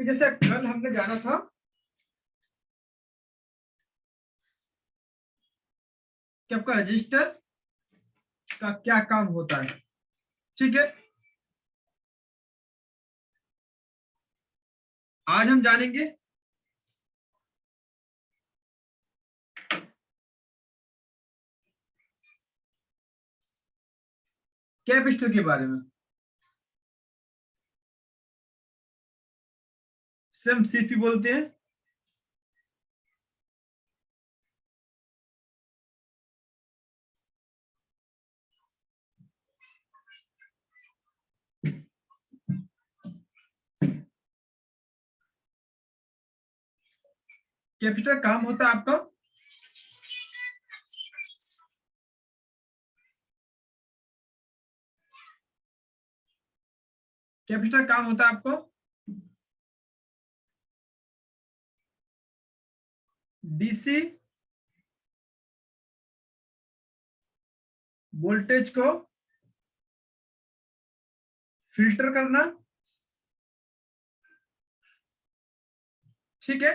कि जैसे कल हमने जाना था कि आपका रजिस्टर का क्या काम होता है। ठीक है, आज हम जानेंगे कैपेसिटर के बारे में। सेम सीपी बोलते हैं। कैपेसिटर काम होता है आपका कैपेसिटर काम होता है आपको डीसी वोल्टेज को फिल्टर करना। ठीक है,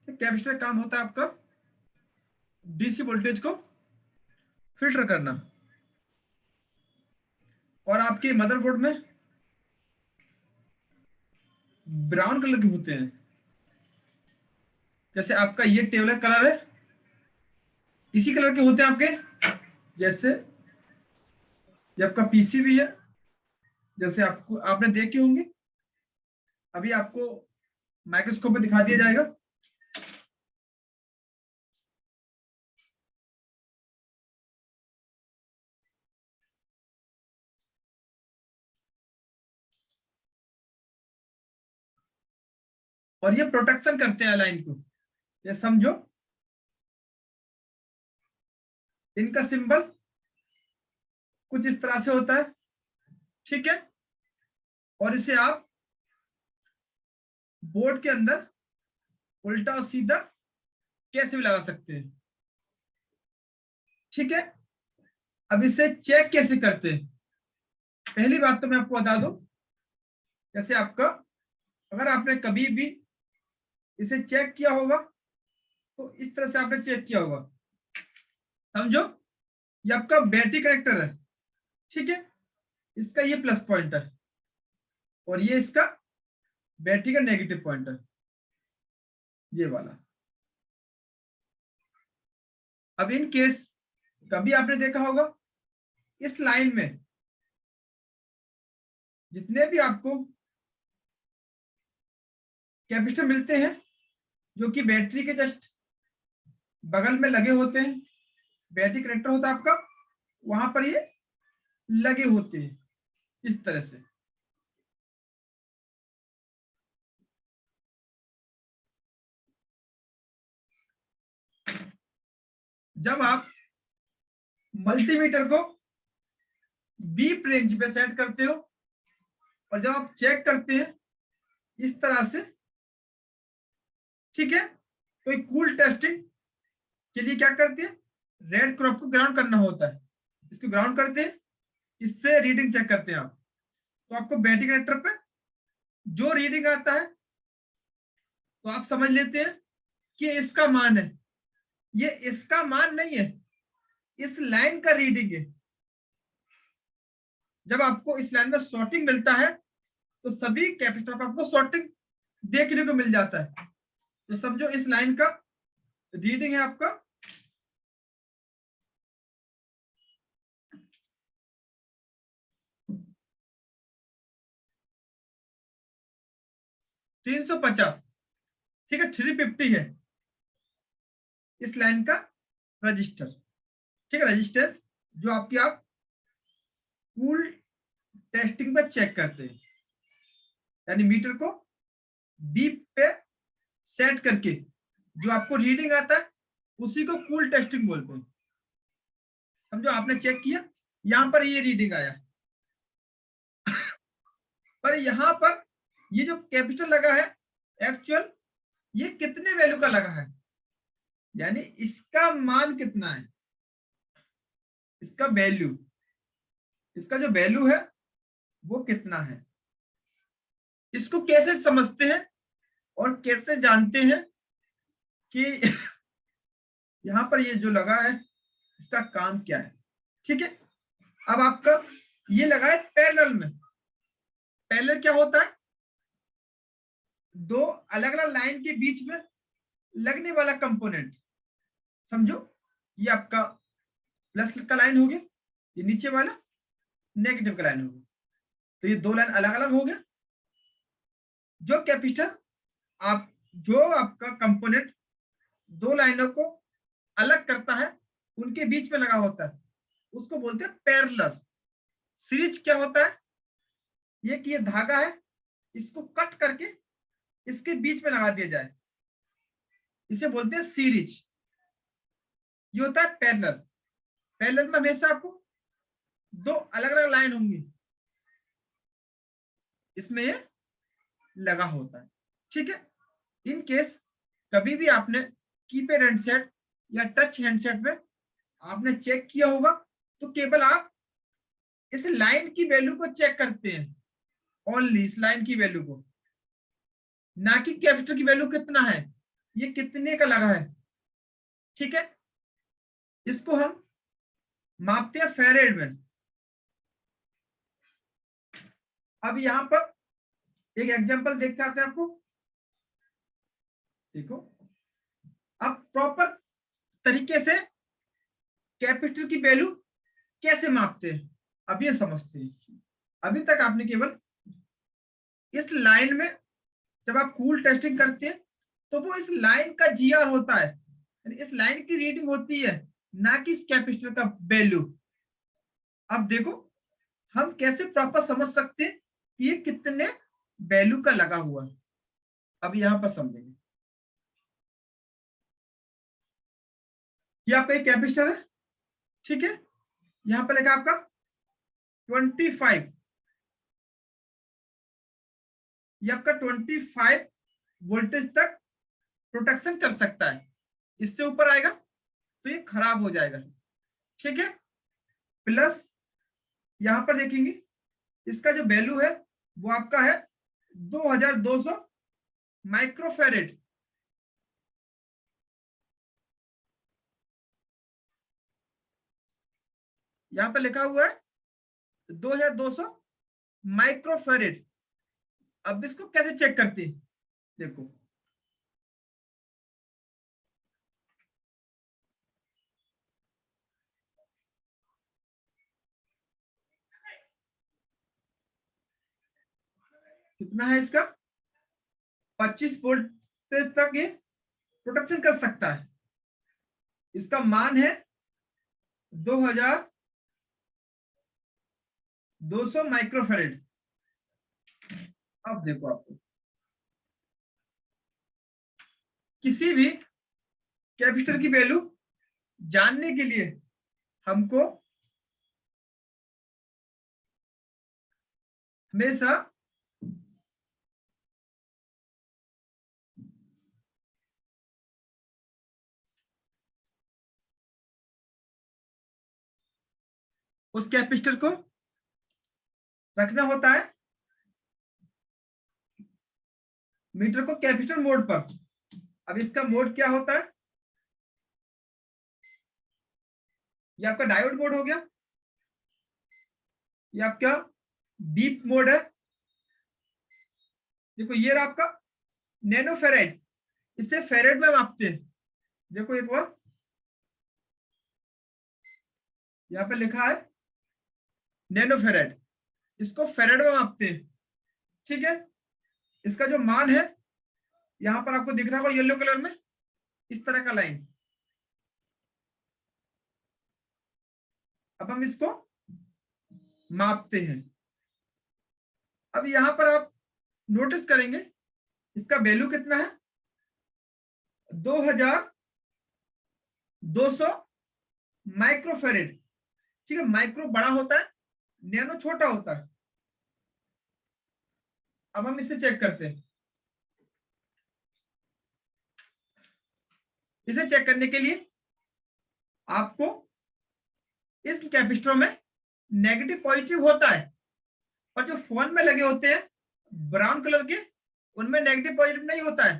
कैपेसिटर काम होता है आपका डीसी वोल्टेज को फिल्टर करना। और आपके मदरबोर्ड में ब्राउन कलर के होते हैं। जैसे आपका ये टेबल कलर है, इसी कलर के होते हैं आपके। जैसे ये आपका पीसी भी है, जैसे आपको आपने देखे होंगे, अभी आपको माइक्रोस्कोप में दिखा दिया जाएगा। और ये प्रोटेक्शन करते हैं लाइन को। ये समझो, इनका सिंबल कुछ इस तरह से होता है। ठीक है, और इसे आप बोर्ड के अंदर उल्टा और सीधा कैसे भी लगा सकते हैं। ठीक है, अब इसे चेक कैसे करते हैं। पहली बात तो मैं आपको बता दूं, जैसे आपका अगर आपने कभी भी इसे चेक किया होगा तो इस तरह से आपने चेक किया होगा। समझो, ये आपका बैटरी कनेक्टर है। ठीक है, इसका ये प्लस पॉइंट है और ये इसका बैटरी का नेगेटिव पॉइंट है, ये वाला। अब इन केस कभी आपने देखा होगा इस लाइन में जितने भी आपको कैपेसिटर मिलते हैं जो कि बैटरी के जस्ट बगल में लगे होते हैं, बैटरी कनेक्टर होता है आपका, वहां पर ये लगे होते हैं इस तरह से। जब आप मल्टीमीटर को बीप रेंज पे सेट करते हो और जब आप चेक करते हैं इस तरह से, ठीक है, तो एक कूल टेस्टिंग के लिए क्या करते हैं, रेड क्रॉप को ग्राउंड करना होता है। इसको ग्राउंड करते हैं, इससे रीडिंग चेक करते हैं आप। तो आपको बैटरी कनेक्टर पे जो रीडिंग आता है तो आप समझ लेते हैं कि इसका मान है। ये इसका मान नहीं है, इस लाइन का रीडिंग है। जब आपको इस लाइन में शॉर्टिंग मिलता है तो सभी कैपेसिटर पर आपको शॉर्टिंग देखने को मिल जाता है। तो समझो इस लाइन का रीडिंग है आपका 350। ठीक है, 350 है इस लाइन का रजिस्टर। ठीक है, रजिस्टेंस जो आपकी आप कूल टेस्टिंग में चेक करते हैं, यानी मीटर को डीप पे सेट करके जो आपको रीडिंग आता है उसी को कूल टेस्टिंग बोलते हैं। समझो आपने चेक किया, यहां पर ये रीडिंग आया, पर यहाँ पर ये जो कैपिटल लगा है एक्चुअल ये कितने वैल्यू का लगा है, यानी इसका मान कितना है, इसका वैल्यू, इसका जो वैल्यू है वो कितना है। इसको कैसे समझते हैं और कैसे जानते हैं कि यहां पर ये जो लगा है इसका काम क्या है। ठीक है, अब आपका ये लगा है पैरेलल में। पैरेलल क्या होता है, दो अलग अलग लाइन के बीच में लगने वाला कंपोनेंट। समझो ये आपका प्लस का लाइन हो गया, ये नीचे वाला नेगेटिव का लाइन हो गया, तो ये दो लाइन अलग अलग हो गया। जो कैपिटल आप जो आपका कंपोनेंट दो लाइनों को अलग करता है उनके बीच में लगा होता है उसको बोलते हैं पैरेलल। सीरीज क्या होता है, ये कि ये धागा है इसको कट करके इसके बीच में लगा दिया जाए, इसे बोलते हैं सीरीज। ये होता है पैरेलल। पैरेलल में हमेशा आपको दो अलग अलग लाइन होंगी, इसमें ये लगा होता है। ठीक है, इन केस कभी भी आपने कीपैड हैंडसेट या टच हैंडसेट में आपने चेक किया होगा तो केवल आप इस लाइन की वैल्यू को चेक करते हैं, ओनली इस लाइन की वैल्यू को, ना कि कैपिटल की वैल्यू कितना है, ये कितने का लगा है। ठीक है, इसको हम मापते हैं फैरेड में। अब यहां पर एक एग्जांपल देखते आते हैं आपको। देखो अब प्रॉपर तरीके से कैपिटल की वैल्यू कैसे मापते हैं अब ये समझते हैं। अभी तक आपने केवल इस लाइन में जब आप कूल टेस्टिंग करते हैं तो वो इस लाइन का जीआर होता है, इस लाइन की रीडिंग होती है, ना कि इस कैपेसिटर का वैल्यू। अब देखो हम कैसे प्रॉपर समझ सकते हैं कि ये कितने वैल्यू का लगा हुआ है। अब यहां पर समझेंगे, ये आपका एक कैपेसिटर है। ठीक है, यहां पर लिखा आपका 25, ये आपका 25 वोल्टेज तक प्रोटेक्शन कर सकता है। इससे ऊपर आएगा तो ये खराब हो जाएगा। ठीक है, प्लस यहां पर देखेंगे इसका जो वैल्यू है वो आपका है 2200 माइक्रोफेरेड। यहां पर लिखा हुआ है 2200 माइक्रोफेरेड। अब इसको कैसे चेक करते हैं, देखो कितना है इसका, 25 वोल्टेज तक ये प्रोटेक्शन कर सकता है। इसका मान है 2200 माइक्रोफेरेड। अब देखो आपको किसी भी कैपेसिटर की वैल्यू जानने के लिए हमको हमेशा उस कैपेसिटर को रखना होता है मीटर को कैपेसिटर मोड पर। अब इसका मोड क्या होता है, ये आपका डायोड मोड हो गया, ये आपका डीप मोड है। देखो ये रहा आपका नैनो फेराइड, इससे फेराइड में मापते हैं। देखो एक बार यहाँ पे लिखा है नैनो फेराइड, इसको फेराइड में मापते हैं। ठीक है, इसका जो मान है यहां पर आपको दिख रहा होगा येलो कलर में इस तरह का लाइन। अब हम इसको मापते हैं। अब यहां पर आप नोटिस करेंगे इसका वैल्यू कितना है, 2200 माइक्रोफेरेड। ठीक है, माइक्रो बड़ा होता है, नैनो छोटा होता है। अब हम इसे चेक करते हैं। इसे चेक करने के लिए आपको इस कैपेसिटर में नेगेटिव पॉजिटिव होता है, और जो फोन में लगे होते हैं ब्राउन कलर के, उनमें नेगेटिव पॉजिटिव नहीं होता है।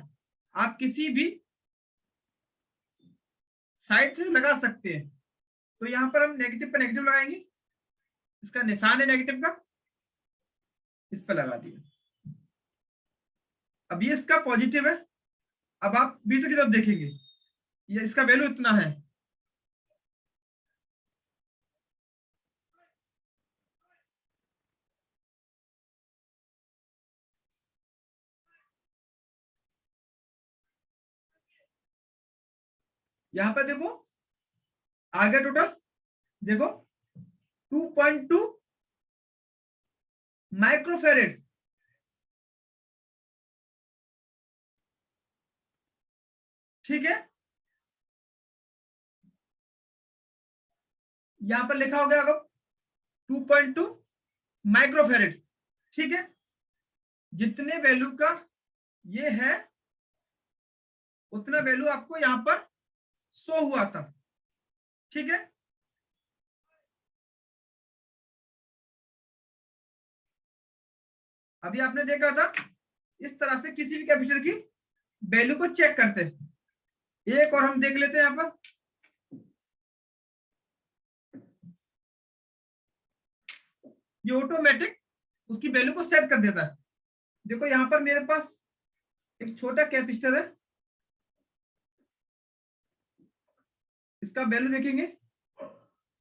आप किसी भी साइड से लगा सकते हैं। तो यहां पर हम नेगेटिव पे नेगेटिव लगाएंगे, इसका निशान है नेगेटिव का, इस पर लगा दिया। अब ये इसका पॉजिटिव है। अब आप बीच की तरफ देखेंगे, ये इसका वैल्यू इतना है। यहां पर देखो आगे टोटल देखो 2.2 माइक्रोफेरेड। ठीक है, यहां पर लिखा हो गया 2.2 माइक्रोफेरेड। ठीक है, जितने वैल्यू का ये है उतना वैल्यू आपको यहां पर शो हुआ था। ठीक है, अभी आपने देखा था इस तरह से किसी भी कैपेसिटर की वैल्यू को चेक करते हैं। एक और हम देख लेते हैं यहां पर। ये ऑटोमेटिक उसकी वैल्यू को सेट कर देता है। देखो यहां पर मेरे पास एक छोटा कैपेसिटर है, इसका वैल्यू देखेंगे,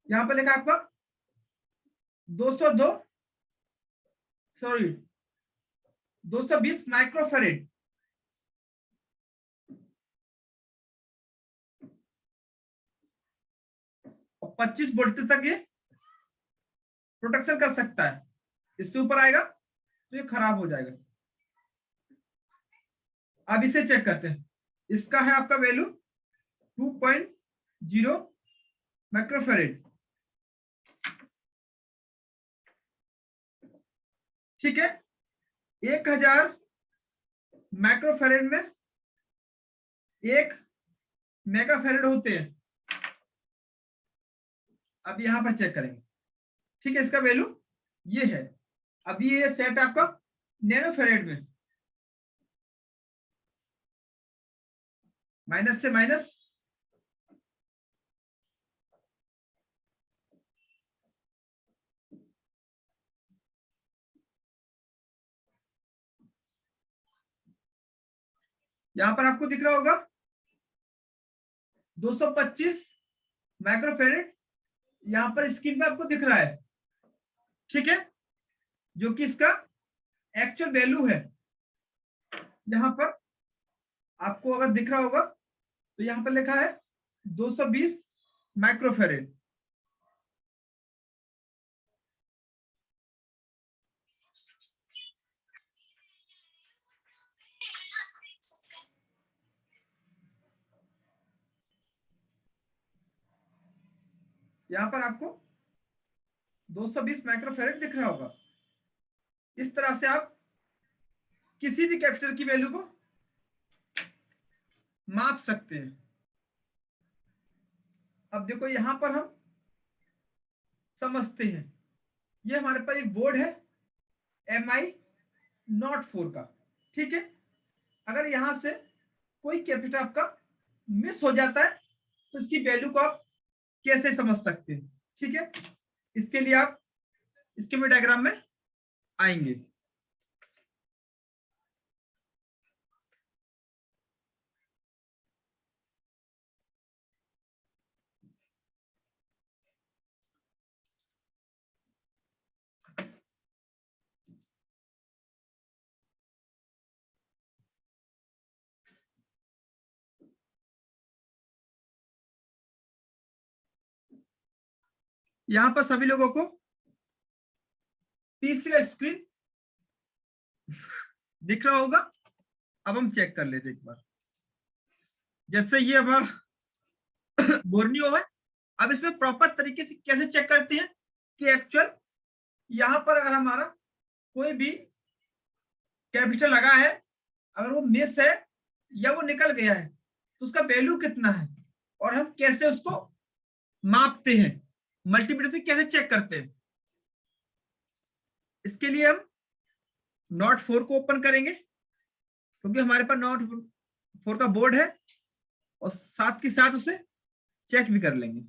यहां पर लिखा आपका 202 सॉरी 220 माइक्रोफेरेड। और 25 वोल्ट तक ये प्रोटेक्शन कर सकता है। इससे ऊपर आएगा तो ये खराब हो जाएगा। अब इसे चेक करते हैं। इसका है आपका वैल्यू 2.0 माइक्रोफेरेड। ठीक है, 1000 माइक्रोफेरेड में 1 मेगाफेरेड होते हैं। अब यहां पर चेक करेंगे। ठीक है, इसका वैल्यू ये है। अभी ये सेट आपका नैनोफेरेड में, माइनस से माइनस यहां पर आपको दिख रहा होगा 225 माइक्रोफेरेड यहां पर स्क्रीन पे आपको दिख रहा है। ठीक है, जो कि इसका एक्चुअल वैल्यू है। यहां पर आपको अगर दिख रहा होगा तो यहां पर लिखा है 220 माइक्रोफेरेड। यहां पर आपको 220 माइक्रोफेरेड दिख रहा होगा। इस तरह से आप किसी भी कैपेसिटर की वैल्यू को माप सकते हैं। अब देखो यहां पर हम समझते हैं, ये हमारे पास एक बोर्ड है MI04 का। ठीक है, अगर यहां से कोई कैपेसिटर आपका मिस हो जाता है तो इसकी वैल्यू को आप कैसे समझ सकते हैं। ठीक है, इसके लिए आप स्कीमेटिक डायग्राम में आएंगे। यहां पर सभी लोगों को तीसरा स्क्रीन दिख रहा होगा। अब हम चेक कर लेते एक बार। जैसे ये हमारा बोर्नियो है। अब इसमें प्रॉपर तरीके से कैसे चेक करते हैं कि एक्चुअल यहां पर अगर हमारा कोई भी कैपिटल लगा है, अगर वो मिस है या वो निकल गया है तो उसका वैल्यू कितना है, और हम कैसे उसको मापते हैं, मल्टीमीटर से कैसे चेक करते हैं। इसके लिए हम नॉट 4 को ओपन करेंगे, क्योंकि हमारे पास नॉट 4 का बोर्ड है, और साथ के साथ उसे चेक भी कर लेंगे।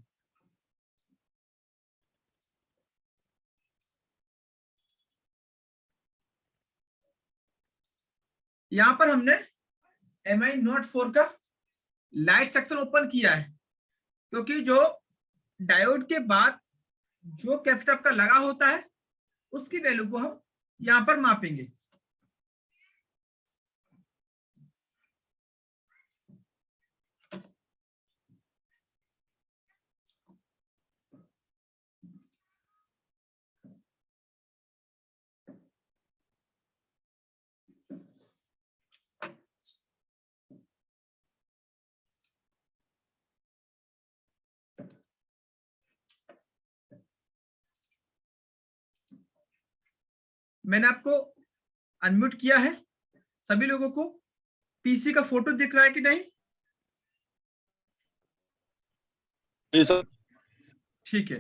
यहां पर हमने MI नॉट 4 का लाइट सेक्शन ओपन किया है, क्योंकि जो डायोड के बाद जो कैपेसिटर आपका लगा होता है उसकी वैल्यू को हम यहां पर मापेंगे। मैंने आपको अनम्यूट किया है। सभी लोगों को पीसी का फोटो दिख रहा है कि नहीं? जी सर। ठीक है,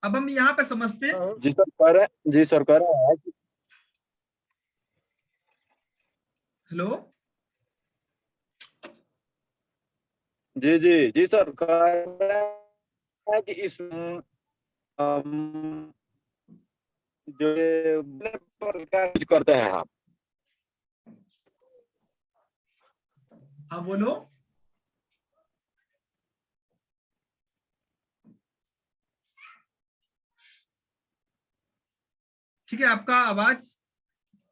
अब हम यहाँ पे समझते हैं। जी सर कह रहे हैं, जी सर कह रहे हैं। हेलो, जी जी जी सर कह रहे हैं कि इस जो ये पर क्या कुछ करते हैं आप? हाँ बोलो। ठीक है, आपका आवाज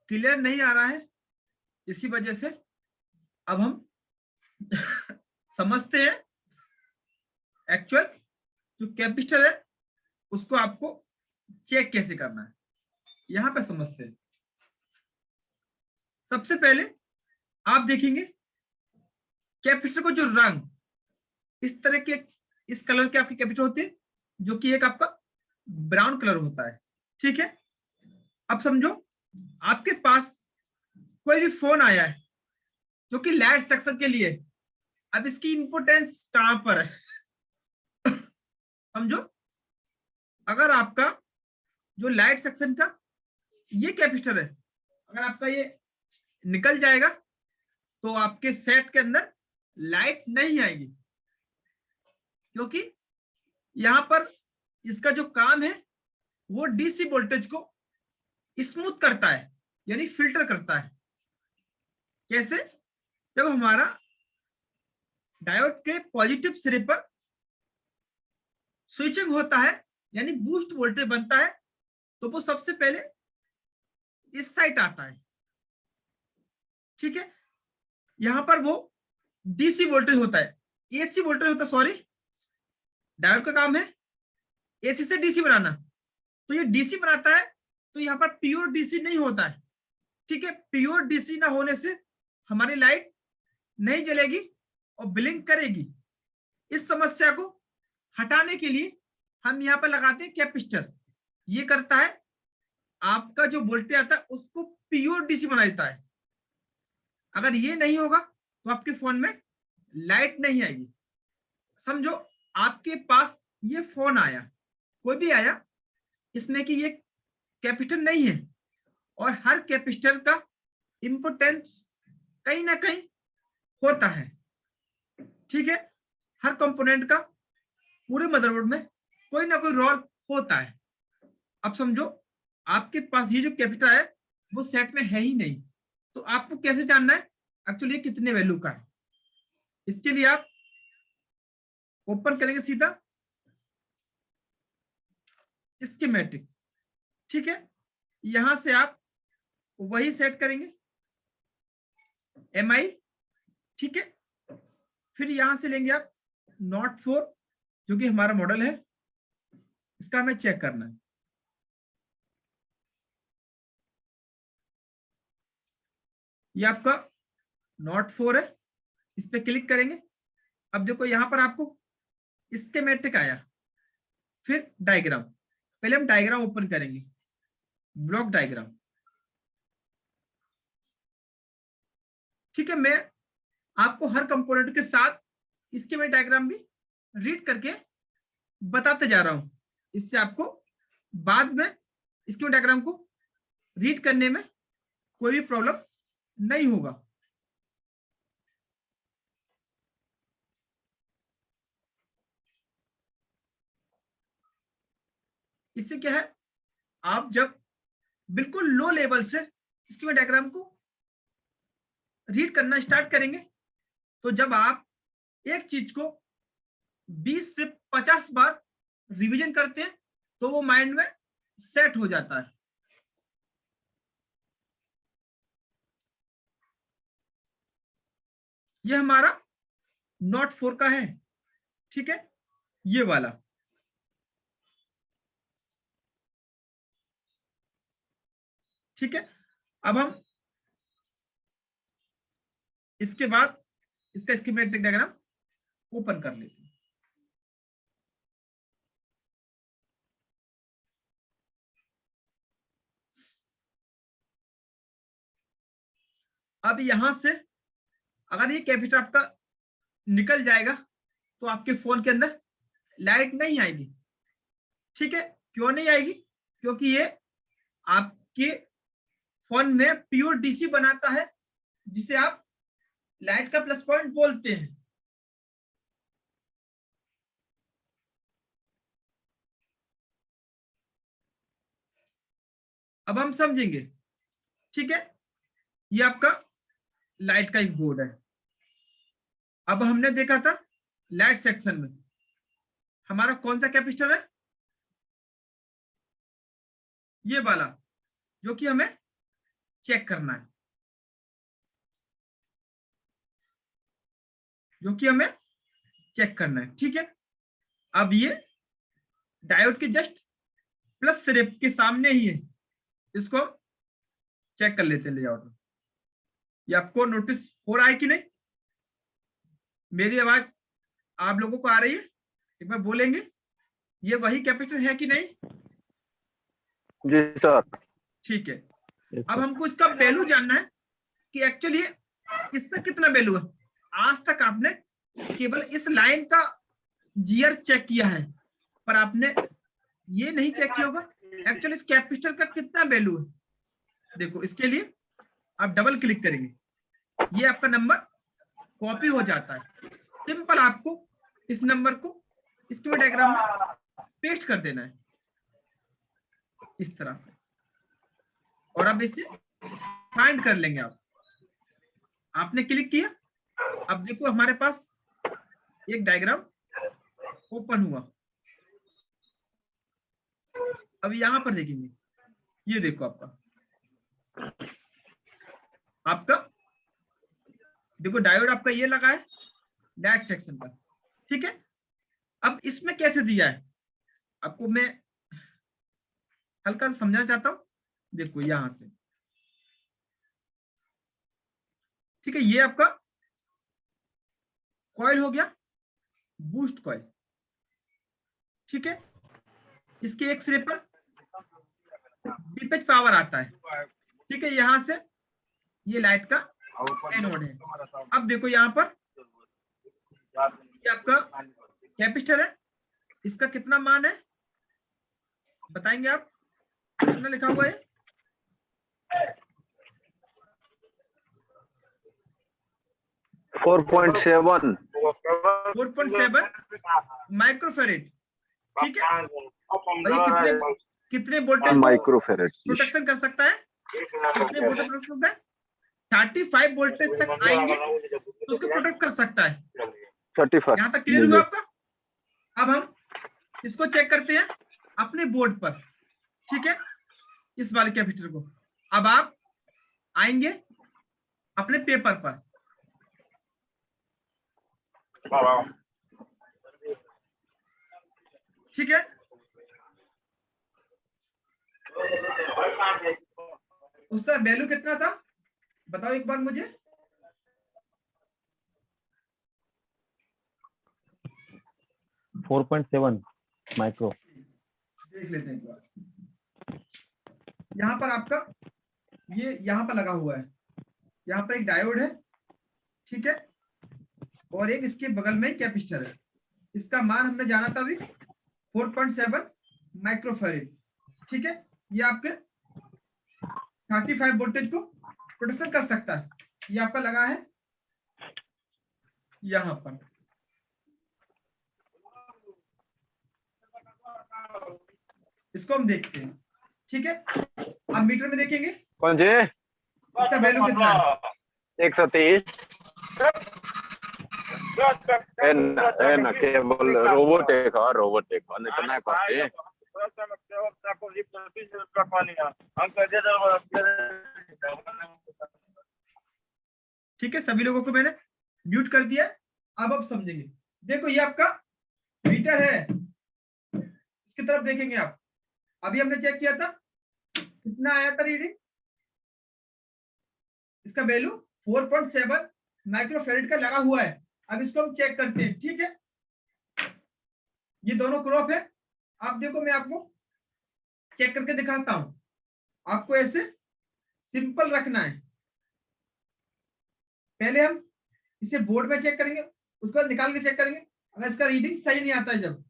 क्लियर नहीं आ रहा है, इसी वजह से अब हम समझते हैं एक्चुअल जो कैपेसिटर है उसको आपको चेक कैसे करना है, यहां पे समझते हैं। सबसे पहले आप देखेंगे कैपेसिटर को जो रंग इस तरह के, इस कलर के आपके कैपेसिटर होते हैं, जो कि एक आपका ब्राउन कलर होता है। ठीक है, अब समझो आपके पास कोई भी फोन आया है जो कि लाइट सेक्शन के लिए, अब इसकी इंपोर्टेंस कहां पर है? समझो, अगर आपका जो लाइट सेक्शन का ये कैपेसिटर है, अगर आपका ये निकल जाएगा तो आपके सेट के अंदर लाइट नहीं आएगी, क्योंकि यहां पर इसका जो काम है वो डीसी वोल्टेज को स्मूथ करता है, यानी फिल्टर करता है। कैसे? जब हमारा डायोड के पॉजिटिव सिरे पर स्विचिंग होता है, यानी बूस्ट वोल्टेज बनता है, तो वो सबसे पहले इस साइड आता है। ठीक है, यहां पर वो डीसी वोल्टेज होता है, एसी वोल्टेज होता है, सॉरी। डायोड का काम है एसी से डीसी बनाना, तो ये डीसी बनाता है, तो यहां पर प्योर डीसी नहीं होता है। ठीक है, प्योर डीसी ना होने से हमारी लाइट नहीं जलेगी और ब्लिंक करेगी। इस समस्या को हटाने के लिए हम यहाँ पर लगाते हैं कैपेसिटर। ये करता है आपका जो वोल्टेज आता है उसको प्योर डीसी बना देता है। अगर ये नहीं होगा तो आपके फोन में लाइट नहीं आएगी। समझो आपके पास ये फोन आया, कोई भी आया, इसमें कि ये कैपेसिटर नहीं है, और हर कैपेसिटर का इंपोर्टेंस कहीं ना कहीं होता है। ठीक है, हर कंपोनेंट का पूरे मदरबोर्ड में कोई ना कोई रोल होता है। अब समझो आपके पास ये जो कैपेसिटर है वो सेट में है ही नहीं, तो आपको कैसे जानना है एक्चुअली ये कितने वैल्यू का है? इसके लिए आप ओपन करेंगे सीधा स्कीमेटिक। ठीक है, यहां से आप वही सेट करेंगे MI। ठीक है, फिर यहां से लेंगे आप नॉट 4 जो कि हमारा मॉडल है, इसका हमें चेक करना है। ये आपका नॉट 4 है, इस पे क्लिक करेंगे। अब देखो यहां पर आपको स्कीमेटिक आया, फिर डायग्राम। पहले हम डायग्राम ओपन करेंगे, ब्लॉक डायग्राम। ठीक है, मैं आपको हर कंपोनेंट के साथ स्कीमेटिक डायग्राम भी रीड करके बताते जा रहा हूं, इससे आपको बाद में स्कीमेटिक डायग्राम को रीड करने में कोई भी प्रॉब्लम नहीं होगा। इससे क्या है, आप जब बिल्कुल लो लेवल से स्कीमेटिक डायग्राम को रीड करना स्टार्ट करेंगे, तो जब आप एक चीज को 20 से 50 बार रिवीजन करते हैं तो वो माइंड में सेट हो जाता है। ये हमारा नोट 4 का है, ठीक है, ये वाला। ठीक है, अब हम इसके बाद इसका स्कीमेटिक डायग्राम ओपन कर लेते हैं। अब यहां से अगर ये कैपेसिटर आपका निकल जाएगा तो आपके फोन के अंदर लाइट नहीं आएगी। ठीक है, क्यों नहीं आएगी? क्योंकि ये आपके फोन में प्योर डीसी बनाता है, जिसे आप लाइट का प्लस पॉइंट बोलते हैं। अब हम समझेंगे। ठीक है, ये आपका लाइट का एक बोर्ड है। अब हमने देखा था लाइट सेक्शन में हमारा कौन सा कैपेसिटर है, ये वाला, जो कि हमें चेक करना है, जो कि हमें चेक करना है। ठीक है, अब ये डायोड के जस्ट प्लस सिर्फ के सामने ही है, इसको चेक कर लेते हैं लेआउट। ये आपको नोटिस हो रहा है कि नहीं? मेरी आवाज आप लोगों को आ रही है? एक बार बोलेंगे, ये वही कैपेसिटर है कि नहीं? जी सर। ठीक है, अब हमको इसका वैल्यू जानना है कि एक्चुअली इसका कितना वैल्यू है। आज तक आपने केवल इस लाइन का जीआर चेक किया है, पर आपने ये नहीं चेक किया होगा एक्चुअली इस कैपेसिटर का कितना वैल्यू है। देखो, इसके लिए आप डबल क्लिक करेंगे, ये आपका नंबर कॉपी हो जाता है। सिंपल आपको इस नंबर को स्कीमेटिक डायग्राम में पेस्ट कर देना है इस तरह से, और अब इसे फाइंड कर लेंगे आप। आपने क्लिक किया, अब देखो हमारे पास एक डायग्राम ओपन हुआ। अब यहां पर देखेंगे, ये देखो आपका देखो डायोड आपका ये लगा है लाइट सेक्शन का। ठीक है, अब इसमें कैसे दिया है आपको मैं हल्का समझाना चाहता हूं। देखो यहां से, ठीक है, ये आपका कॉइल हो गया, बूस्ट कॉइल। ठीक है, इसके एक सिरे पर डीपेच पावर आता है। ठीक है, यहां से ये लाइट का एनोड है। अब देखो यहां पर ये आपका कैपेसिटर है, इसका कितना मान है बताएंगे आप? कितना लिखा हुआ है? 4.7 माइक्रोफेरेड। ठीक है, और ये कितने वोल्टेज माइक्रोफेरेड प्रोटेक्शन कर सकता है? कितने वोल्टेज प्रोटेक्ट करता है? 35 वोल्टेज तक आएंगे तो उसको प्रोटेक्ट कर सकता है। 35। यहाँ तक क्लियर हुआ आपका? अब हम इसको चेक करते हैं अपने बोर्ड पर। ठीक है, इस वाले कैपेसिटर को। अब आप आएंगे अपने पेपर पर। ठीक है, उसका वैल्यू कितना था बताओ एक बार मुझे। .7 माइक्रो। देख लेते हैं एक बार। यहाँ पर आपका ये यहाँ पर लगा हुआ है, यहाँ पर एक डायोड है ठीक है, और एक इसके बगल में कैपेसिटर है, इसका मान हमने जाना था अभी 4.7 माइक्रोफैरेड। ठीक है, ये आपके 35 वोल्टेज को प्रोटेक्शन कर सकता है। ये आपका लगा है यहां पर। इसको हम देखते हैं। ठीक है, अब मीटर में देखेंगे कौन जी? इसका वैल्यू कितना है? 130 केवल रोबोटिक नहीं तो मैं कहते ठीक है, सभी लोगों को मैंने म्यूट कर दिया। अब समझेंगे। देखो ये आपका मीटर है, इसकी तरफ देखेंगे आप। अभी हमने चेक किया था कितना आया था रीडिंग, इसका वैल्यू 4.7 माइक्रोफैरेड का लगा हुआ है। अब इसको हम चेक करते हैं। ठीक है, ये दोनों क्रॉप है। आप देखो, मैं आपको चेक करके दिखाता हूं। आपको ऐसे सिंपल रखना है। पहले हम इसे बोर्ड में चेक करेंगे, उसके बाद निकाल के चेक करेंगे अगर इसका रीडिंग सही नहीं आता है जब।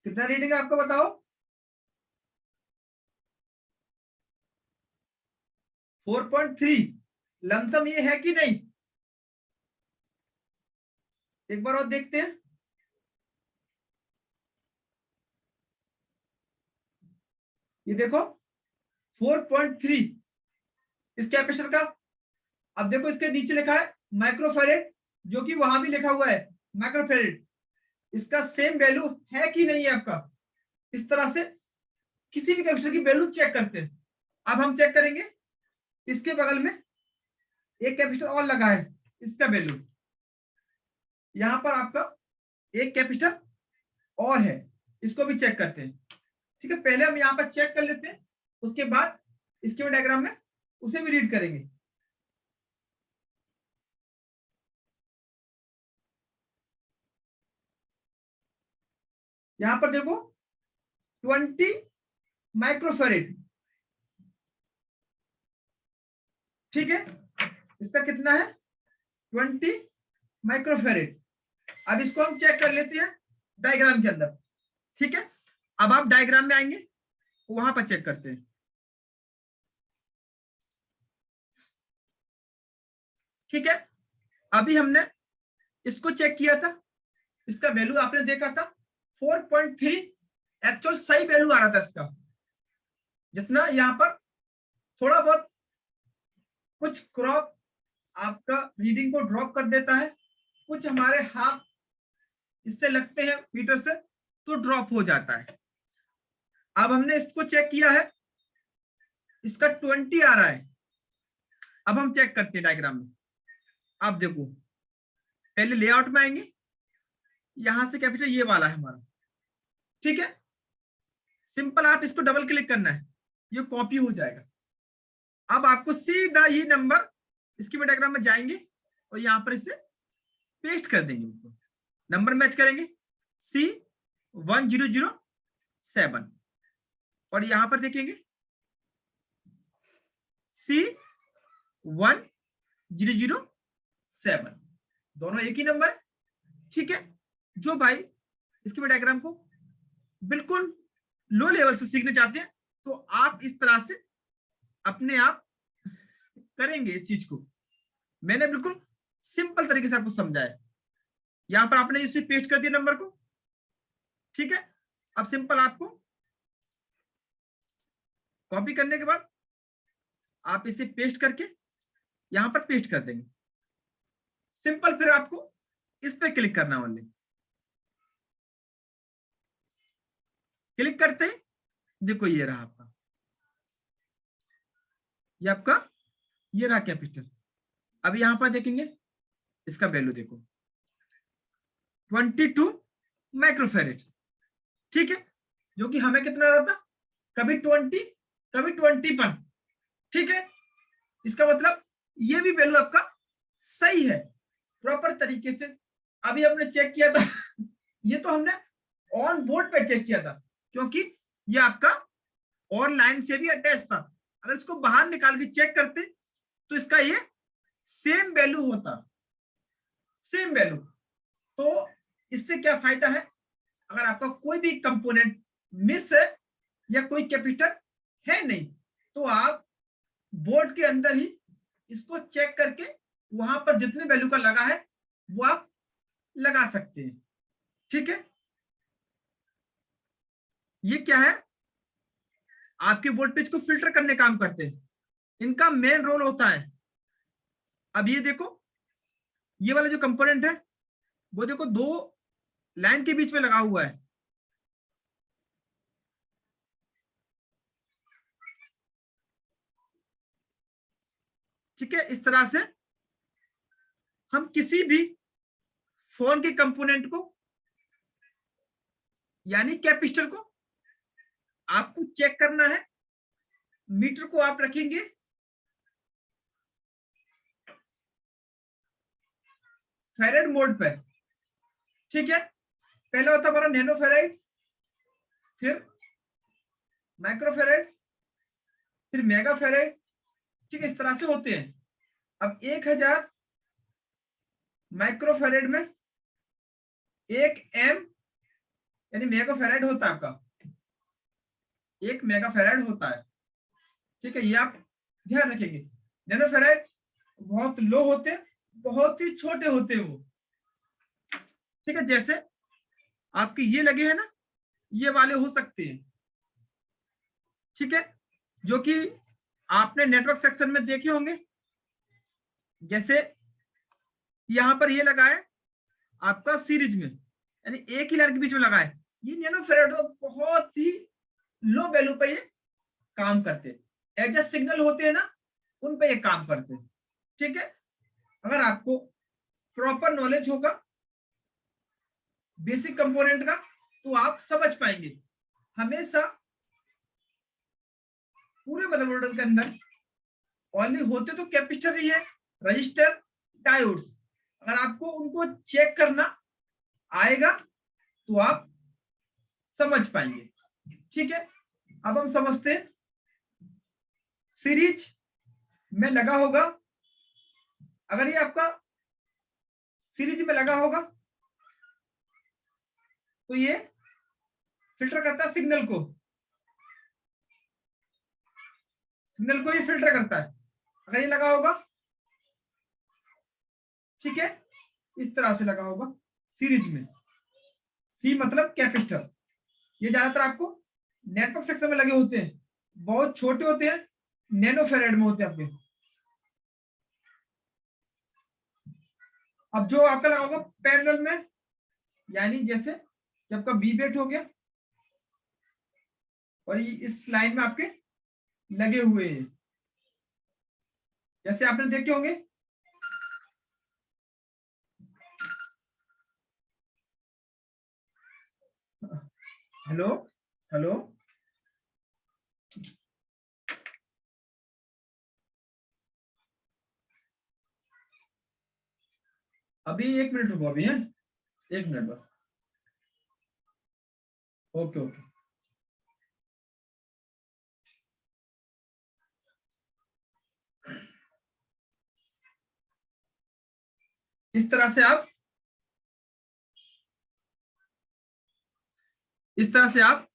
कितना रीडिंग है आपको बताओ? 4.3 लमसम ये है कि नहीं? एक बार और देखते हैं। ये देखो 4.3 इस कैपेसिटर का। अब देखो इसके नीचे लिखा है माइक्रोफैरेड, जो कि वहां भी लिखा हुआ है माइक्रोफैरेड। इसका सेम वैल्यू है कि नहीं है आपका? इस तरह से किसी भी कैपेसिटर की वैल्यू चेक करते हैं। अब हम चेक करेंगे इसके बगल में एक कैपेसिटर और लगा है, इसका वैल्यू। यहां पर आपका एक कैपेसिटर और है, इसको भी चेक करते हैं। ठीक है, पहले हम यहाँ पर चेक कर लेते हैं, उसके बाद इसके डायग्राम में उसे भी रीड करेंगे। यहां पर देखो 20 माइक्रोफैरेड। ठीक है, इसका कितना है? 20 माइक्रोफैरेड। अब इसको हम चेक कर लेते हैं डायग्राम के अंदर। ठीक है, अब आप डायग्राम में आएंगे, वहां पर चेक करते हैं। ठीक है, अभी हमने इसको चेक किया था, इसका वैल्यू आपने देखा था 4.3। एक्चुअल सही वैल्यू आ रहा था इसका। जितना यहाँ पर थोड़ा बहुत कुछ क्रॉप आपका रीडिंग को ड्रॉप कर देता है, कुछ हमारे हाथ इससे लगते हैं मीटर से तो ड्रॉप हो जाता है। अब हमने इसको चेक किया है, इसका 20 आ रहा है। अब हम चेक करते हैं डायग्राम में। आप देखो, पहले लेआउट में आएंगे, यहां से कैपिटल ये वाला है हमारा। ठीक है, सिंपल आप इसको डबल क्लिक करना है, ये कॉपी हो जाएगा। अब आपको सीधा ये नंबर इसकी डायग्राम में जाएंगे और यहां पर इसे पेस्ट कर देंगे। नंबर मैच करेंगे C1007 और यहां पर देखेंगे C1007, दोनों एक ही नंबर है। ठीक है, जो भाई इसके डायग्राम को बिल्कुल लो लेवल से सीखना चाहते हैं तो आप इस तरह से अपने आप करेंगे इस चीज को। मैंने बिल्कुल सिंपल तरीके से आपको समझाया। यहां पर आपने इसे पेस्ट कर दिया नंबर को। ठीक है, अब सिंपल आपको कॉपी करने के बाद आप इसे पेस्ट करके यहां पर पेस्ट कर देंगे। सिंपल, फिर आपको इस पे क्लिक करना ओनली। क्लिक करते ही देखो ये रहा आपका, ये आपका ये रहा कैपिटल। अब यहां पर देखेंगे इसका वैल्यू देखो 22 माइक्रोफैरेड। ठीक है, जो कि हमें कितना रहा था, कभी 20 कभी 21। ठीक है, इसका मतलब ये भी वैल्यू आपका सही है प्रॉपर तरीके से। अभी हमने चेक किया था ये तो हमने ऑन बोर्ड पे चेक किया था, क्योंकि ये आपका और लाइन से भी अटैच था। अगर इसको बाहर निकाल के चेक करते तो इसका ये सेम वैल्यू होता, सेम वैल्यू। तो इससे क्या फायदा है, अगर आपका कोई भी कंपोनेंट मिस है या कोई कैपेसिटर है नहीं, तो आप बोर्ड के अंदर ही इसको चेक करके वहां पर जितने वैल्यू का लगा है वो आप लगा सकते हैं। ठीक है, ये क्या है, आपके वोल्टेज को फिल्टर करने काम करते हैं, इनका मेन रोल होता है। अब ये देखो, ये वाला जो कंपोनेंट है वो देखो दो लाइन के बीच में लगा हुआ है। ठीक है, इस तरह से हम किसी भी फोन के कंपोनेंट को यानी कैपेसिटर को आपको चेक करना है। मीटर को आप रखेंगे फेरेड मोड पर। ठीक है, पहला होता हमारा नैनो फेराइड, फिर माइक्रो फेराइड, फिर मेगा फेराइड। ठीक है, इस तरह से होते हैं। अब 1000 माइक्रो फेराइड में 1 एम यानी मेगा फेराइड होता है आपका, 1 मेगा फेराइड होता है। ठीक है, ये आप ध्यान रखेंगे। नैनो फेराइड बहुत लो होते हैं, बहुत ही छोटे होते हैं वो। ठीक है, जैसे आपके ये लगे हैं ना, ये वाले हो सकते हैं। ठीक है, जो कि आपने नेटवर्क सेक्शन में देखे होंगे। जैसे यहां पर ये लगा है आपका सीरीज में, यानी एक ही लाइन के बीच में लगा है, ये नैनो फेराइड बहुत ही लो वैल्यू पे ये काम करते हैं। एज ए सिग्नल होते हैं ना, उन पे ये काम करते हैं। ठीक है, अगर आपको प्रॉपर नॉलेज होगा बेसिक कंपोनेंट का तो आप समझ पाएंगे। हमेशा पूरे मदरबोर्ड के अंदर ओनली होते तो कैपेसिटर ही है, रजिस्टर, डायोड्स। अगर आपको उनको चेक करना आएगा तो आप समझ पाएंगे। ठीक है, अब हम समझते हैं सीरीज में लगा होगा। अगर ये आपका सीरीज में लगा होगा तो ये फिल्टर करता है सिग्नल को, सिग्नल को ये फिल्टर करता है। अगर ये लगा होगा, ठीक है, इस तरह से लगा होगा सीरीज में, सी मतलब कैपेसिटर। ये ज्यादातर आपको नेटवर्क सेक्शन में लगे होते हैं, बहुत छोटे होते हैं, नैनो फेराइड में होते हैं आपके। अब जो आपका लगा होगा पैरेलल में, यानी जैसे जब आपका बी बेट हो गया और ये इस लाइन में आपके लगे हुए हैं, जैसे आपने देखे होंगे। हेलो हेलो, अभी 1 मिनट रुको, अभी है 1 मिनट बस। ओके ओके, इस तरह से आप इस तरह से आप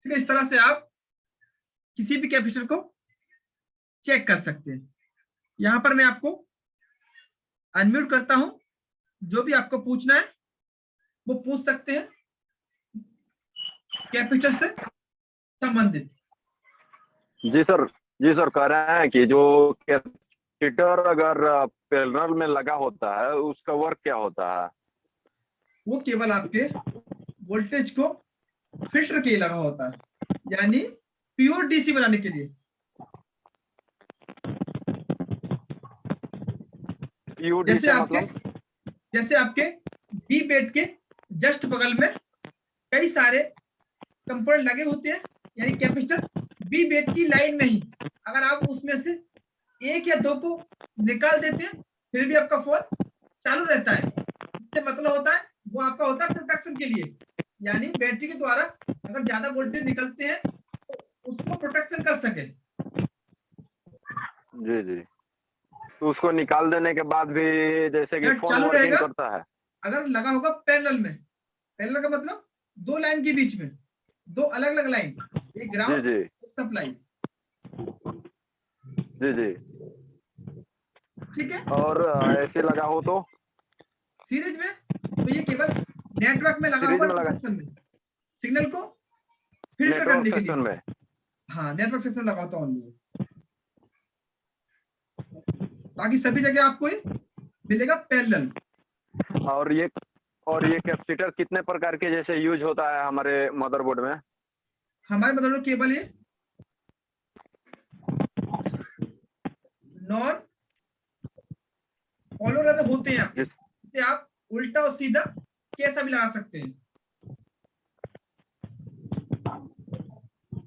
ठीक है, इस तरह से आप किसी भी कैपेसिटर को चेक कर सकते हैं। यहां पर मैं आपको अनम्यूट करता हूं, जो भी आपको पूछना है वो पूछ सकते हैं कैपेसिटर से संबंधित। जी सर, जी सर, कह रहे हैं कि जो कैपेसिटर अगर पैरेलल में लगा होता है उसका वर्क क्या होता है? वो केवल आपके वोल्टेज को फिल्टर के लिए लगा होता है, यानी प्योर डीसी बनाने के लिए। यूडी जैसे से आपके मतलब? जैसे आपके बी बेड के जस्ट बगल में कई सारे कंपोनेंट लगे होते हैं, यानी कैपेसिटर बी बेड की लाइन में ही अगर आप उसमें से एक या दो को निकाल देते हैं फिर भी आपका फोन चालू रहता है। इससे मतलब होता है वो आपका होता है प्रोटेक्शन के लिए, यानी बैटरी के द्वारा अगर ज्यादा वोल्टेज निकलते हैं तो उसको प्रोटेक्शन कर सके। जी जी। तो उसको निकाल देने के बाद भी जैसे कि नेट फोन चालू वर्किंग रहेगा करता है? अगर लगा होगा पैरेलल में। पैरेलल का मतलब दो लाइन के बीच में दो अलग अलग लाइन, एक जी ग्राउंड जी एक सप्लाई। जी जी। ठीक है, और ऐसे लगा हो तो? सीरीज में तो ये केवल नेटवर्क में लगा सीरीज होगा में टू लगा, सेक्शन में, सिग्नल को फिल्टर नेटवर्क करने के सेक्शन लिए। में? हाँ, नेटवर्क सेक्शन लगा होता ओनली, बाकी सभी जगह आपको ये मिलेगा पैरेलल। और ये कैपेसिटर कितने प्रकार के जैसे यूज होता है हमारे मदरबोर्ड में? हमारे मतलब केबल ये नॉन पोलर होते हैं आपके, इसे आप उल्टा और सीधा कैसा भी लगा सकते हैं।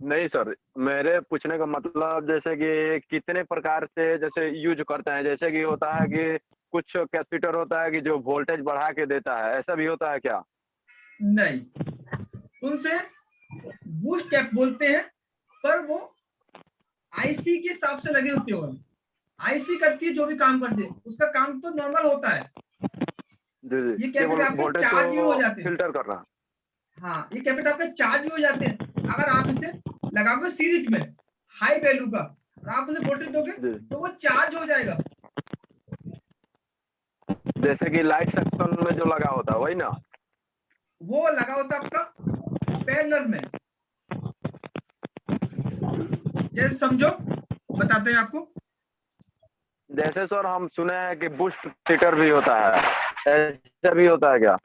नहीं सर, मेरे पूछने का मतलब जैसे कि कितने प्रकार से जैसे यूज करते हैं, जैसे कि होता है कि कुछ कैपेसिटर होता है कि जो वोल्टेज बढ़ा के देता है, ऐसा भी होता है क्या? नहीं, उनसे बूस्ट कैप बोलते हैं, पर वो आईसी के हिसाब से लगे होते हैं। आईसी करती है जो भी काम करती है उसका काम तो नॉर्मल होता है। जी जी, ये केवल कैपेसिटर आपके वोल्टेज चार्ज भी हो को जाते हैं। फिल्टर करना। हाँ, ये कैपेसिटर आपके चार्ज भी हो जाते हैं अगर आप इसे लगाओगे सीरीज में हाई वैल्यू का और आप उसे वोल्टेज दोगे जी, तो वो चार्ज हो जाएगा। जैसे कि लाइट सेक्शन में जो लगा होता है वही ना? वो लगा होता है आपका पैरेलल में। जैसे समझो, बताते हैं आपको। जैसे सर हम सुने हैं कि बूस्ट हीटर भी होता है, ऐसा भी होता है क्या?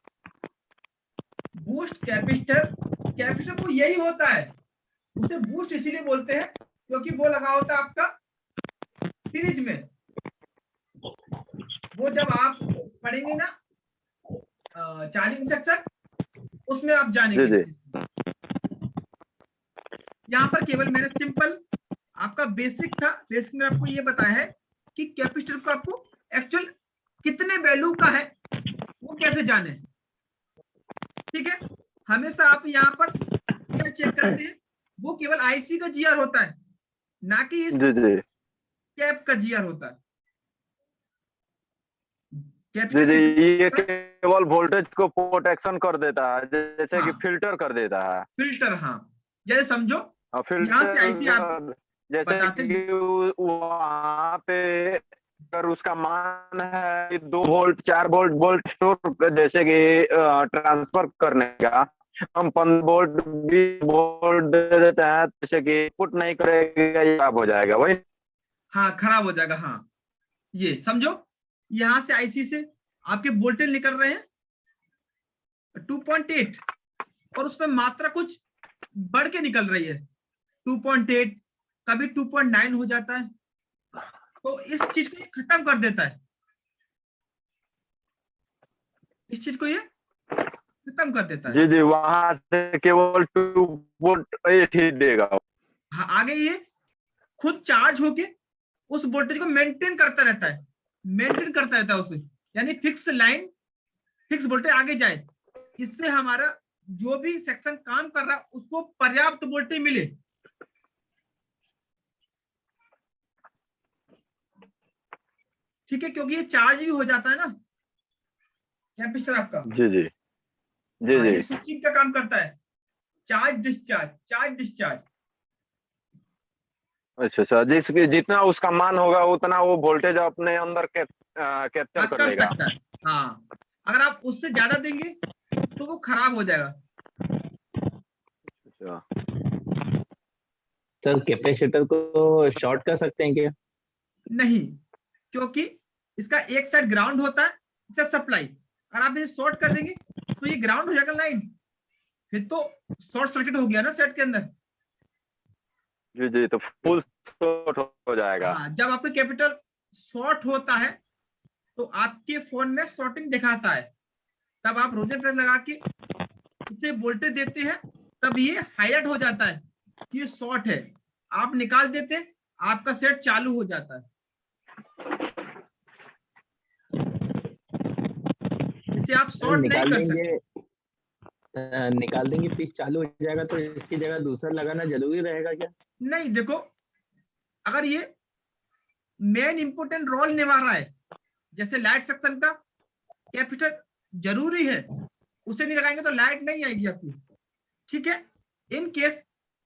बूस्ट कैपेसिटर, कैपेसिटर वो यही होता है, उसे बूस्ट इसीलिए बोलते हैं क्योंकि वो लगा होता है आपका सीरीज में। वो जब आप पढ़ेंगे ना चार्जिंग सेक्शन, उसमें आप जी जानेंगे जी। इस चीज को। यहाँ पर केवल मैंने सिंपल आपका बेसिक था, बेसिक में आपको ये बताया है कि कैपेसिटर को आपको एक्चुअल कितने वैल्यू का है वो कैसे जाने। ठीक है, हमेशा आप यहाँ पर क्या चेक करते हैं, वो केवल आईसी का जीआर होता है, ना कि इस जी जी कैप का जीआर होता है। जी कैपेसिटर जी, ये कितने केवल वोल्टेज को प्रोटेक्शन कर देता है, जैसे कि हाँ, फिल्टर कर देता है। फिल्टर। हाँ, जैसे समझो और यहां से आईसी आप फिल्टर जैसे बताते कि वहां पे अगर उसका मान है 2 वोल्ट 4 वोल्ट वोल्ट जैसे कि ट्रांसफर करने का, हम 15 वोल्ट 20 वोल्ट दे देते हैं, जैसे कि पुट नहीं करेगा, ये खराब हो जाएगा वही। हाँ, खराब हो जाएगा। हाँ, ये समझो यहां से आईसी से आपके वोल्टेज निकल रहे हैं 2.8 और उसमें मात्रा कुछ बढ़ के निकल रही है 2.8, कभी 2.9 हो जाता है, तो इस चीज को ये खत्म कर देता है, इस चीज को ये खत्म कर देता है। जी जी, वहां से केवल 2 वोल्ट ही देगा। हाँ, आगे ये खुद चार्ज होके उस वोल्टेज को मेंटेन करता रहता है, मेंटेन करता रहता है उसे, यानी फिक्स लाइन फिक्स वोल्टेज आगे जाए, इससे हमारा जो भी सेक्शन काम कर रहा है उसको पर्याप्त वोल्टेज मिले। ठीक है, क्योंकि ये चार्ज भी हो जाता है ना कैपेसिटर आपका। जी जी जी हाँ, जी। ये स्विचिंग का काम करता है, चार्ज डिस्चार्ज चार्ज डिस्चार्ज। अच्छा अच्छा, जिसकी जितना उसका मान होगा उतना वो वोल्टेज अपने अंदर कैप्चर कर कर लेगा। सकता है। हाँ, अगर आप उससे ज्यादा देंगे तो वो खराब हो जाएगा। अच्छा। सर कैपेसिटर को शॉर्ट कर सकते हैं क्या? नहीं, क्योंकि इसका एक साइड ग्राउंड होता है, इसका सप्लाई, अगर आप इसे शॉर्ट कर देंगे तो ये ग्राउंड हो जाएगा लाइन, फिर तो शॉर्ट सर्किट हो गया ना सेट के अंदर। जी जी, तो फुल शॉर्ट हो जाएगा। हाँ, जब आपका कैपेसिटर शॉर्ट होता है तो आपके फोन में शॉर्टिंग दिखाता है, तब आप रोजर प्रेस लगा के इसे वोल्टेज देते हैं, तब ये हाईलाइट हो जाता है कि ये शॉर्ट है। आप निकाल देते हैं, आपका सेट चालू हो जाता है। इसे आप शॉर्ट नहीं निकाल कर देंगे सकते। निकाल देंगे पीस चालू हो जाएगा, तो इसकी जगह दूसरा लगाना जरूरी रहेगा क्या? नहीं, देखो, अगर ये मेन इंपोर्टेंट रोल निभा रहा है, जैसे लाइट सेक्शन का कैपेसिटर जरूरी है, उसे नहीं लगाएंगे तो लाइट नहीं आएगी आपकी। ठीक है, इन केस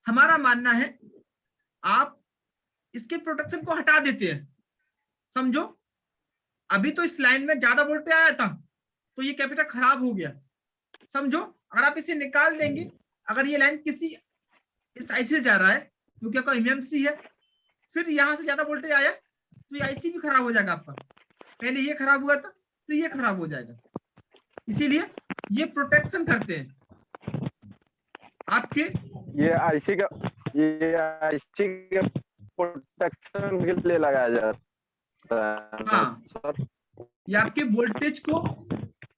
हमारा मानना है आप इसके प्रोटेक्शन को हटा देते हैं। समझो, अभी तो इस लाइन में ज्यादा वोल्टेज आया था तो ये कैपेसिटर खराब हो गया। समझो, अगर आप इसे निकाल देंगे, अगर ये लाइन किसी इस आईसी से जा रहा है क्योंकि आपका एमएमसी है, फिर यहां से ज्यादा वोल्टेज आया तो ये आईसी भी खराब हो जाएगा आपका। पहले ये खराब हुआ था, फिर ये खराब हो जाएगा। इसीलिए ये प्रोटेक्शन करते हैं आपके। ये आईसी का प्रोटेक्शन के लिए लगाया जाता है। हाँ, ये आपके वोल्टेज को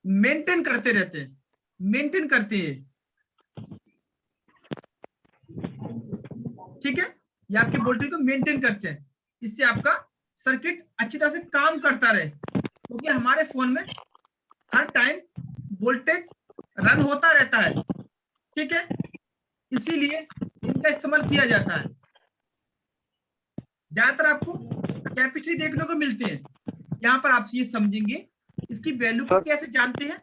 मेंटेन करते रहते हैं, मेंटेन करते हैं। ठीक है, ये आपके वोल्टेज को मेंटेन करते हैं, इससे आपका सर्किट अच्छी तरह से काम करता रहे, क्योंकि हमारे फोन में हर टाइम वोल्टेज रन होता रहता है। ठीक है, इसीलिए इनका इस्तेमाल किया जाता है। ज्यादातर आपको कैपेसिटी देखने को मिलते हैं। यहाँ पर आप ये समझेंगे इसकी वैल्यू को कैसे जानते हैं।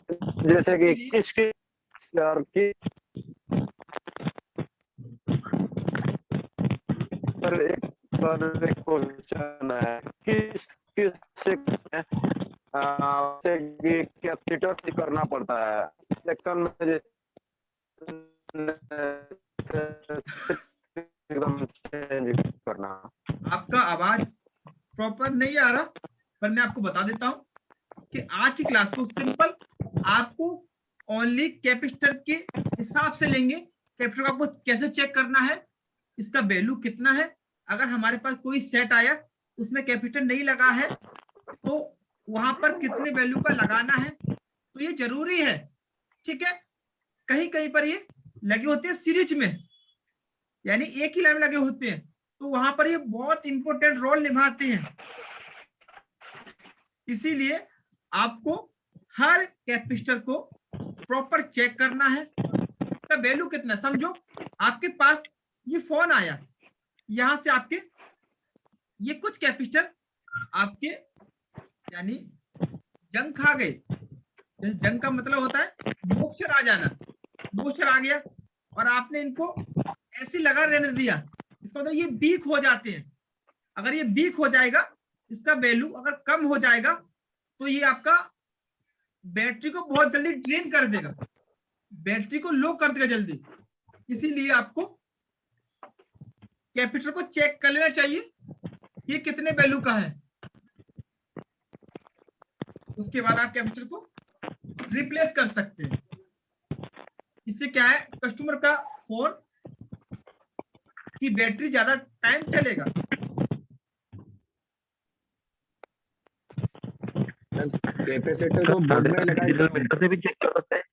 जैसे कि किसकी एक क्वेश्चन है, किस कैपेसिटर से करना पड़ता है सेक्शन में, एकदम चेंज करना। आपका आवाज प्रॉपर नहीं आ रहा, पर मैं आपको बता देता हूं कि आज की क्लास को सिंपल आपको ओनली कैपेसिटर के हिसाब से लेंगे। कैपेसिटर को आपको कैसे चेक करना है, इसका वैल्यू कितना है। अगर हमारे पास कोई सेट आया उसमें कैपेसिटर नहीं लगा है तो वहां पर कितने वैल्यू का लगाना है, तो ये जरूरी है। ठीक है, कहीं कहीं पर ये लगे होते हैं सीरीज में, यानी एक ही लाइन में लगे होते हैं, तो वहां पर ये बहुत इंपॉर्टेंट रोल निभाते हैं। इसीलिए आपको हर कैपेसिटर को प्रॉपर चेक करना है, इसका वैल्यू कितना। समझो, आपके पास ये फोन आया, यहां से आपके ये कुछ कैपेसिटर आपके यानी जंग खा गए। जैसे जंग का मतलब होता है मोक्ष आ जाना, मोक्ष आ गया और आपने इनको ऐसे लगा रहने दिया, इसका मतलब ये वीक हो जाते हैं। अगर ये वीक हो जाएगा, इसका वैल्यू अगर कम हो जाएगा तो ये आपका बैटरी को बहुत जल्दी ड्रेन कर देगा, बैटरी को लो कर देगा जल्दी। इसीलिए आपको कैपेसिटर को चेक कर लेना चाहिए ये कितने वैल्यू का है, उसके बाद आप कैपेसिटर को रिप्लेस कर सकते हैं। इससे क्या है, कस्टमर का फोन की बैटरी ज्यादा टाइम चलेगा। कैपेसिटर को बोर्ड में लगा डिजिटल मीटर से भी चेक कर सकते हैं।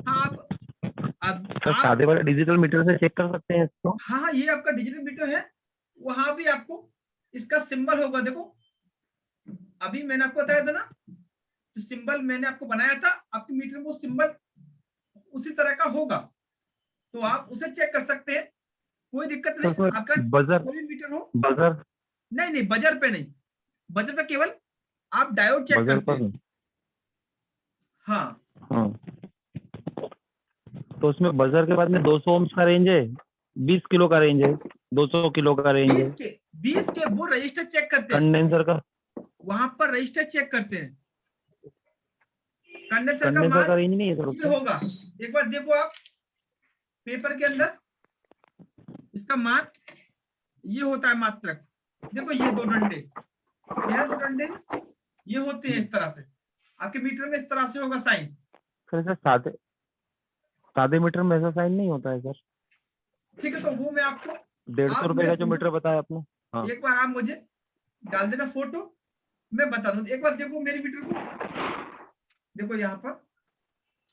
हाँ, अब सर सादे वाले डिजिटल मीटर से चेक कर सकते हैं इसको। हाँ, ये आपका डिजिटल मीटर है, वहां भी आपको इसका सिंबल होगा। देखो, अभी मैंने आपको बताया था ना, जो सिंबल मैंने आपको बनाया था, आपके मीटर में वो सिंबल उसी तरह का होगा, तो आप उसे चेक कर सकते हैं, कोई दिक्कत नहीं। सर, आपका बजर कोई मीटर हो, बजर नहीं बजर पे नहीं, बजर पे केवल आप डायोड चेक बजर करते पर हैं। हाँ, हाँ, तो उसमें बजर के बाद में 200 ओम्स का रेंज है, 20 किलो का रेंज है, 200 किलो का रेंज है। 20 के वो रजिस्टर चेक करते हैं, कंडेंसर का वहां पर रजिस्टर चेक करते हैं। कंडेंसर का कंडेंसर का मान रेंज नहीं है सर ये उसका। होगा, एक बार देखो आप पेपर के अंदर, इसका मान ये होता है मात्रक। देखो ये दो डंडे, ये दो डंडे ये होते हैं इस तरह से, आपके मीटर में इस तरह से होगा साइन। सर सादे मीटर में ऐसा साइन नहीं होता है सर। ठीक है, तो वो मैं आपको 150 रुपए का जो मीटर बताया आपने। हाँ। एक बार आप मुझे डाल देना फोटो, मैं बता दूं, एक बार देखो मेरी मीटर को, देखो यहाँ पर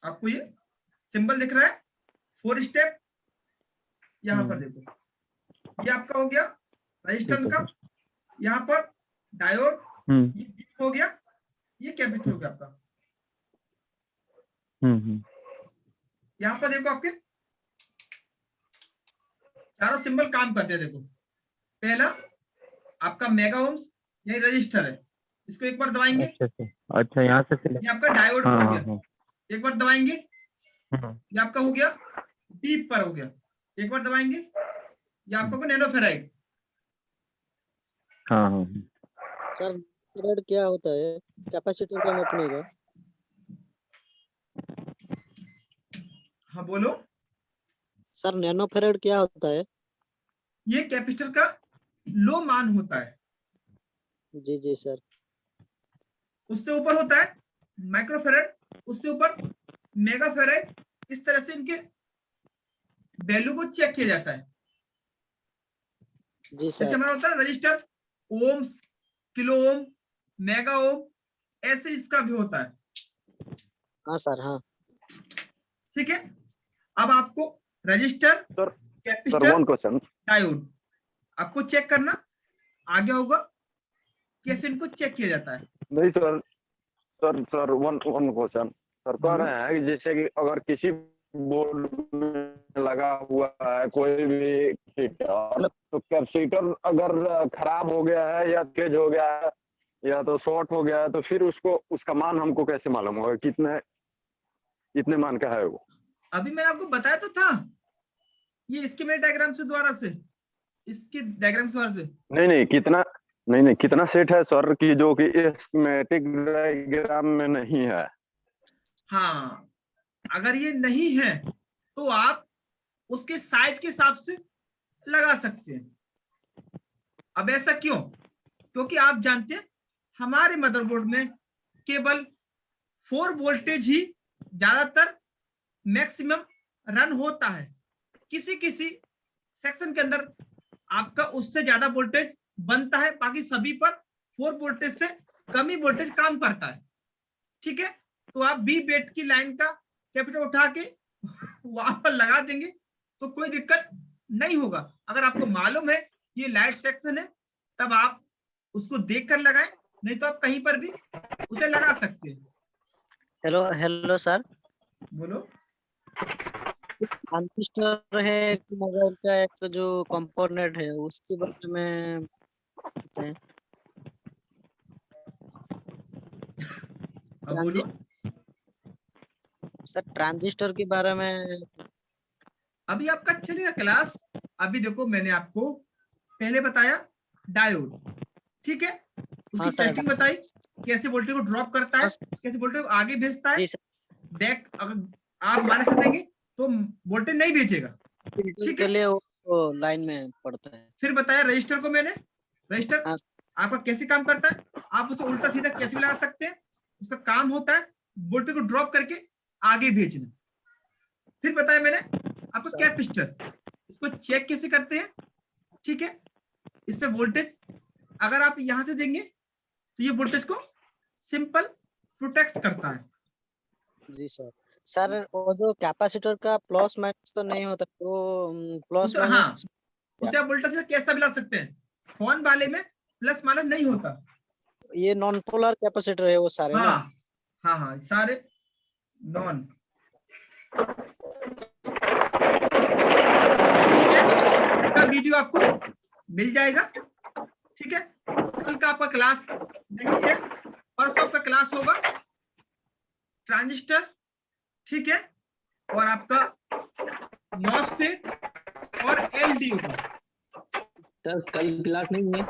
आपको ये सिंबल दिख रहा है 4 स्टेप, यहाँ पर देखो ये आपका हो गया रजिस्टर का, यहाँ पर डायोड, ये बीट हो गया, ये कैपेसिटर हो गया आपका। यहाँ पर देखो आपके चारों सिंबल काम करते हैं। देखो पहला आपका मेगा ओम्स ये रजिस्टर है, इसको एक बार दबाएंगे। अच्छा यहाँ से ये आपका डायोड हो गया, एक बार दबाएंगे, ये आपका हो गया डीप पर हो गया, एक बार दबाएंगे, ये आपका को नैनोफेराइड। सर फैराड क्या होता है? कैपेसिटर का मापने का? हाँ बोलो। सर नैनो फैराड क्या होता है? ये कैपेसिटर का लो मान होता है। जी जी सर। उससे ऊपर होता है माइक्रोफेराड, उससे ऊपर मेगाफेराड। इस तरह से इनके वैल्यू को चेक किया जाता है। जी जैसे सर। हमारा होता है resistor, ohms, kilo ohm, mega ohm, ऐसे इसका भी होता है। हाँ सर हाँ। ठीक है, अब आपको register, sir capacitor, one question. Diode आपको चेक करना आगे होगा, कैसे इनको चेक किया जाता है। नहीं sir, sir one question. Sir कह रहे हैं कि जैसे कि अगर किसी बोर्ड में लगा हुआ है कोई भी कैपेसिटर, तो कैपेसिटर अगर खराब हो गया है या तेज हो गया है या तो शॉर्ट हो गया है, तो फिर उसको उसका मान हमको कैसे मालूम होगा कितने मान का है वो? अभी मैंने आपको बताया तो था, ये स्कीमेटिक डायग्राम से द्वारा से, इसके डायग्राम से द्वारा से। नहीं कितना सेट है सर कि जो कि स्कीमेटिक डायग्राम में नहीं है? हाँ, अगर ये नहीं है तो आप उसके साइज के हिसाब से लगा सकते हैं। अब ऐसा क्यों? क्योंकि आप जानते हैं हमारे मदरबोर्ड में केवल 4 वोल्टेज ही ज्यादातर मैक्सिमम रन होता है। किसी किसी सेक्शन के अंदर आपका उससे ज्यादा वोल्टेज बनता है, बाकी सभी पर 4 वोल्टेज से कम ही वोल्टेज काम करता है। ठीक है, तो आप बी बेट की लाइन का कैपेसिटर उठा के वहां पर लगा देंगे तो कोई दिक्कत नहीं होगा। अगर आपको मालूम है ये लाइट सेक्शन है तब आप उसको देख कर लगाएं, नहीं तो आप कहीं पर भी उसे लगा सकते हैं। Hello sir. बोलो। ट्रांजिस्टर है मोबाइल का एक जो कंपोनेंट है उसके बारे में बताएं। सर ट्रांजिस्टर के बारे में अभी आपका चलेगा क्लास। अभी देखो मैंने आपको पहले बताया डायोड, ठीक है, उसकी टेस्टिंग बताई, कैसे वोल्टेज को ड्रॉप करता है, कैसे वोल्टेज को आगे भेजता है। बैक अगर आप माइनस से देंगे तो वोल्टेज नहीं भेजेगा, ठीक है, वो लाइन में पड़ता है। फिर बताया रजिस्टर को मैंने, रजिस्टर आपका कैसे काम करता है, आप उसे उल्टा सीधा कैसे भी लगा सकते हैं। उसका काम होता है वोल्टेज को ड्रॉप करके आगे भेजना। फिर बताया मैंने आपको कैपेसिटर, इसको चेक कैसे करते हैं, ठीक है, इस पे वोल्टेज अगर आप यहां से देंगे तो ये वोल्टेज को सिंपल प्रोटेक्ट करता है। जी सर। सर वो जो कैपेसिटर का प्लस माइनस तो नहीं होता, तो प्लस माइनस हाँ, उसे आप उल्टा सीधा कैसा भी ला सकते हैं। फोन वाले में प्लस माइनस नहीं होता। ये नॉन पोलर कैपेसिटर है वो सारे ना? हाँ सारे नॉन। इसका वीडियो आपको मिल जाएगा, ठीक है। कल का आपका क्लास नहीं है, परसों आपका क्लास होगा ट्रांजिस्टर, ठीक है, और आपका मॉसफेट और एलडीओ का। सर कल क्लास नहीं है?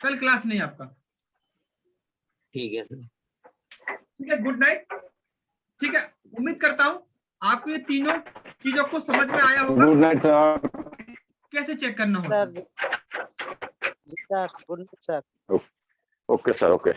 कल क्लास नहीं आपका। ठीक है सर। ठीक है, गुड नाइट। ठीक है, उम्मीद करता हूँ आपको ये तीनों चीजों को समझ में आया होगा। Good night sir. कैसे चेक करना होगा। Sir good night sir. Okay sir, okay.